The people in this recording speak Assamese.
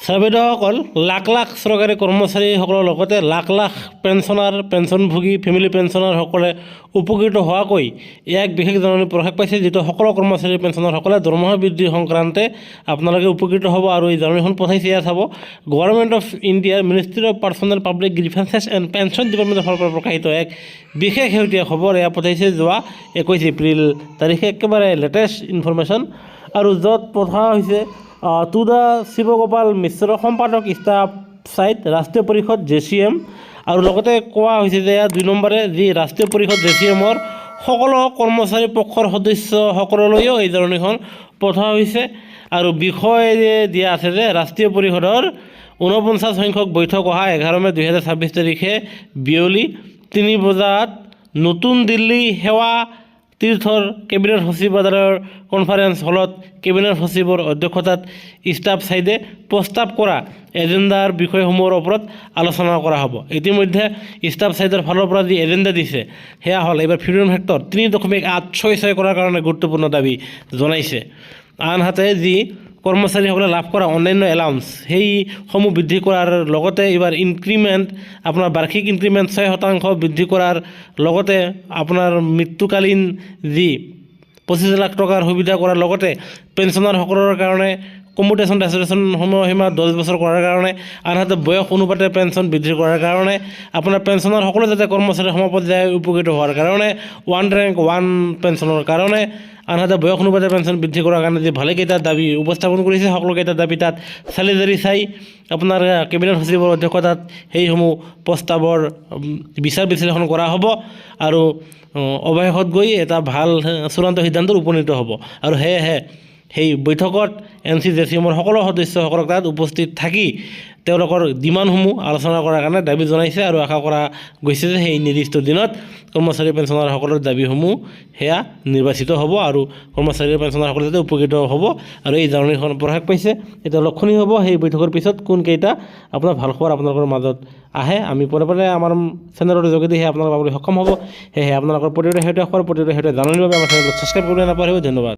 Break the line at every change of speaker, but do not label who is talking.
ছাৰবেদসকল লাখ লাখ চৰকাৰী কৰ্মচাৰীসকলৰ লগতে লাখ লাখ পেঞ্চনাৰ পেঞ্চনভোগী ফেমিলি পেঞ্চনাৰসকলে উপকৃত হোৱাকৈ এক বিশেষ জাননী প্ৰকাশ পাইছে, যিটো সকলো কৰ্মচাৰী পেঞ্চনাৰসকলে দৰমহা বৃদ্ধি সংক্ৰান্তে আপোনালোকে উপকৃত হ'ব। আৰু এই জাননীখন পঠাইছে, ইয়াত চাব গভৰ্ণমেণ্ট অফ ইণ্ডিয়াৰ ministry of personnel public grievances and pension ডিপাৰ্টমেণ্টৰ ফালৰ পৰা প্ৰকাশিত এক বিশেষ শেহতীয়া খবৰ। এয়া পঠাইছে যোৱা 21 এপ্ৰিল তাৰিখে, একেবাৰে লেটেষ্ট ইনফৰমেশ্যন, আৰু য'ত পঠোৱা হৈছে টু দ্য শিৱগোপাল মিশ্ৰ সম্পাদক ষ্টাফ ছাইট ৰাষ্ট্ৰীয় পৰিষদ JCM, আৰু লগতে কোৱা হৈছে যে 2 নম্বৰে যি ৰাষ্ট্ৰীয় পৰিষদ JCMৰ সকলো কৰ্মচাৰী পক্ষৰ সদস্যসকললৈও এই জাননীখন পঠোৱা হৈছে। আৰু বিষয়ে দিয়া আছে যে ৰাষ্ট্ৰীয় পৰিষদৰ 49 সংখ্যক বৈঠক অহা 11 মে 2026 তাৰিখে বিয়লি 3 বজাত নতুন দিল্লী সেৱা তীৰ্থৰ কেবিনেট সচিবালয়ৰ কনফাৰেন্স হলত কেবিনেট সচিবৰ অধ্যক্ষতাত ষ্টাফ ছাইডে প্ৰস্তাৱ কৰা এজেণ্ডাৰ বিষয়সমূহৰ ওপৰত আলোচনা কৰা হ'ব। ইতিমধ্যে ষ্টাফ ছাইডৰ ফালৰ পৰা যি এজেণ্ডা দিছে সেয়া হ'ল এইবাৰ ফ্ৰীডম ফেক্টৰ 3.866 কৰাৰ কাৰণে গুৰুত্বপূৰ্ণ দাবী জনাইছে। আনহাতে যি কৰ্মচাৰীসকলে লাভ কৰা অন্যান্য এলাউন্স সেইসমূহ বৃদ্ধি কৰাৰ লগতে এইবাৰ ইনক্ৰিমেণ্ট আপোনাৰ বাৰ্ষিক ইনক্ৰিমেণ্ট 6% বৃদ্ধি কৰাৰ লগতে আপোনাৰ মৃত্যুকালীন যি 25 লাখ টকাৰ সুবিধা কৰাৰ লগতে পেঞ্চনাৰসকলৰ কাৰণে কম্পিউটেশ্যন ৰেচুৰেশ্যন সময়সীমা 10 বছৰ কৰাৰ কাৰণে, আনহাতে বয়স অনুপাতে পেঞ্চন বৃদ্ধি কৰাৰ কাৰণে, আপোনাৰ পেঞ্চনাৰসকলে যাতে কৰ্মচাৰী সমপৰ্যায় উপকৃত হোৱাৰ কাৰণে 1 ৰেংক 1 পেঞ্চনৰ কাৰণে, আনহাতে বয়স অনুপাতে পেঞ্চন বৃদ্ধি কৰাৰ কাৰণে যি ভালেকেইটা দাবী উপস্থাপন কৰিছে, সকলোকেইটা দাবী তাত চালি চাই আপোনাৰ কেবিনেট সচিবৰ অধ্যক্ষতাত সেইসমূহ প্ৰস্তাৱৰ বিচাৰ বিশ্লেষণ কৰা হ'ব আৰু অৱশেষত গৈ এটা ভাল চূড়ান্ত সিদ্ধান্তত উপনীত হ'ব। আৰু সেয়েহে সেই বৈঠকত NCJCMৰ সকলো সদস্যসকলক তাত উপস্থিত থাকি তেওঁলোকৰ ডিমাণ্ডসমূহ আলোচনা কৰাৰ কাৰণে দাবী জনাইছে, আৰু আশা কৰা গৈছে যে সেই নিৰ্দিষ্ট দিনত কৰ্মচাৰী পেঞ্চনাৰসকলৰ দাবীসমূহ সেয়া নিৰ্বাচিত হ'ব আৰু কৰ্মচাৰী পেঞ্চনাৰসকলে যাতে উপকৃত হ'ব। আৰু এই জাননীখন প্ৰকাশ পাইছে, এতিয়া লক্ষণীয় হ'ব সেই বৈঠকৰ পিছত কোনকেইটা আপোনাৰ ভাল খবৰ আপোনালোকৰ মাজত আহে। আমি পৰে আমাৰ চেনেলৰ যোগেদি সেই আপোনালোক পাবলৈ সক্ষম হ'ব। সেয়েহে আপোনালোকৰ প্ৰতিটো শেহতীয়া খবৰ প্ৰতিটো শেহতীয়া জাননীৰ বাবে আমাৰ চেনেলটো ছাবস্ক্ৰাইব কৰিবলৈ নাপাহৰিব। ধন্যবাদ।